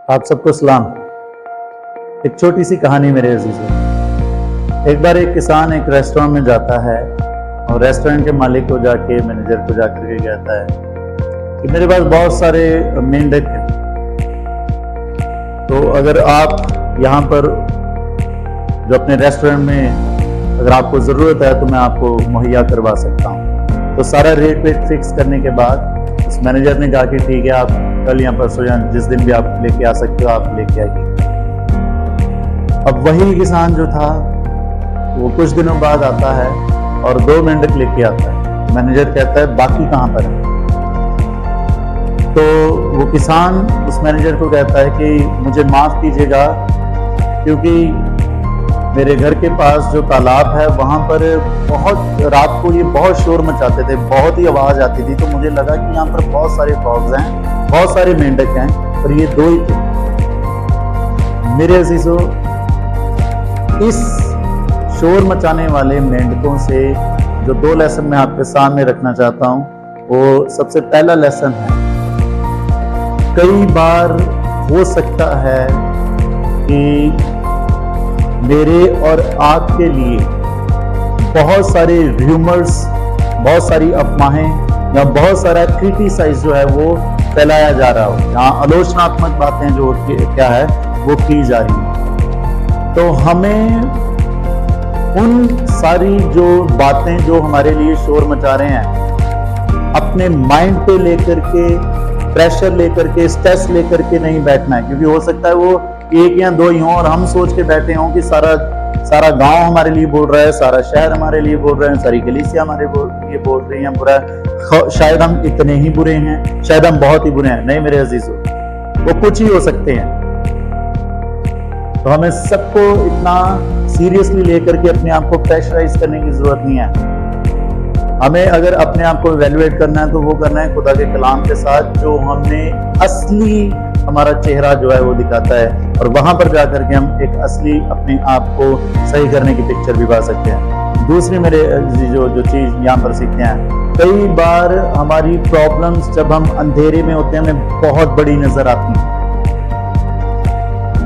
आप सबको सलाम। एक छोटी सी कहानी मेरे अजीजों। एक बार एक किसान एक रेस्टोरेंट में जाता है और रेस्टोरेंट के मालिक को जाके मैनेजर को जाकर के कहता है कि मेरे पास बहुत सारे मेंढक हैं, तो अगर आप यहाँ पर जो अपने रेस्टोरेंट में अगर आपको ज़रूरत है तो मैं आपको मुहैया करवा सकता हूँ। तो सारा रेट वेट फिक्स करने के बाद उस मैनेजर ने कहा कि ठीक है, आप कल या परसों या जिस दिन भी आप लेके आ सकते हो आप लेके आइए। अब वही किसान जो था वो कुछ दिनों बाद आता है और 2 मेंढक लेके आता है। मैनेजर कहता है बाकी कहाँ पर है? तो वो किसान उस मैनेजर को कहता है कि मुझे माफ कीजिएगा, क्योंकि मेरे घर के पास जो तालाब है वहां पर बहुत रात को ये बहुत शोर मचाते थे, बहुत ही आवाज आती थी, तो मुझे लगा कि यहाँ पर बहुत सारे फ्रॉग्स हैं, बहुत सारे मेंढक हैं, पर ये 2 ही थे। मेरे अजीजों, इस शोर मचाने वाले मेंढकों से जो 2 लेसन मैं आपके सामने रखना चाहता हूँ, वो सबसे पहला लेसन है, कई बार हो सकता है कि मेरे और आपके लिए बहुत सारे र्यूमर्स, बहुत सारी अफवाहें या बहुत सारा क्रिटिसाइज जो है वो फैलाया जा रहा हो, जहाँ आलोचनात्मक बातें जो क्या है वो की जा रही है। तो हमें उन सारी जो बातें जो हमारे लिए शोर मचा रहे हैं, अपने माइंड पे लेकर के, प्रेशर लेकर के, स्ट्रेस लेकर के नहीं बैठना है, क्योंकि हो सकता है वो 1 या 2 ही हों और हम सोच के बैठे हों कि सारा गांव हमारे लिए बोल रहा है, सारा शहर हमारे लिए बोल रहे हैं, सारी कलीसिया हमारे लिए बोल रही है बुरा, शायद हम इतने ही बुरे हैं, शायद हम बहुत ही बुरे हैं। नहीं मेरे अजीजों, वो कुछ ही हो सकते हैं। तो हमें सबको इतना सीरियसली लेकर के अपने आप को प्रेशराइज करने की जरूरत नहीं है। हमें अगर अपने आप को इवैल्यूएट करना है तो वो करना है खुदा के कलाम के साथ, जो हमने असली हमारा चेहरा जो है वो दिखाता है, और वहां पर जाकर के हम एक असली अपने आप को सही करने की पिक्चर भी पा सकते हैं। दूसरी मेरे जो चीज यहाँ पर सीखते हैं, कई बार हमारी प्रॉब्लम्स जब हम अंधेरे में होते हैं हमें बहुत बड़ी नजर आती हैं।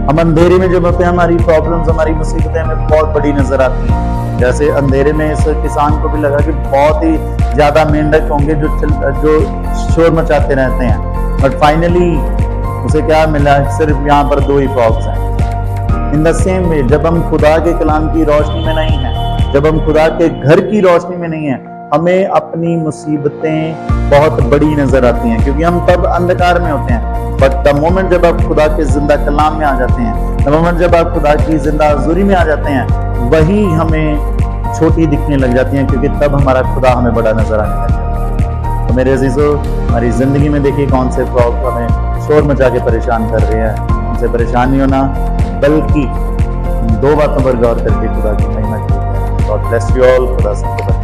हम अंधेरे में जब होते हैं हमारी प्रॉब्लम्स, हमारी मुसीबतें हमें बहुत बड़ी नजर आती हैं। जैसे अंधेरे में इस किसान को भी लगा कि बहुत ही ज्यादा मेंढक होंगे जो शोर मचाते रहते हैं, बट फाइनली उसे क्या मिला? सिर्फ यहाँ पर 2 ही फ्रॉग्स हैं। इन द सेम वे, जब हम खुदा के कलाम की रोशनी में नहीं हैं, जब हम खुदा के घर की रोशनी में नहीं हैं, हमें अपनी मुसीबतें बहुत बड़ी नजर आती हैं, क्योंकि हम तब अंधकार में होते हैं। बट द मोमेंट जब आप खुदा के जिंदा कलाम में आ जाते हैं, द मोमेंट जब आप खुदा की जिंदा हजूरी में आ जाते हैं, वही हमें छोटी दिखने लग जाती हैं, क्योंकि तब हमारा खुदा हमें बड़ा नजर आने लग जाता है। तो मेरे अजीजों, हमारी जिंदगी में देखिए कौन से फ्रॉग हमें शोर मचा के परेशान कर रहे हैं। उनसे परेशान नहीं होना, बल्कि 2 बातों पर गौर करके खुदा की महिमा की। God bless you all. खुदा सबको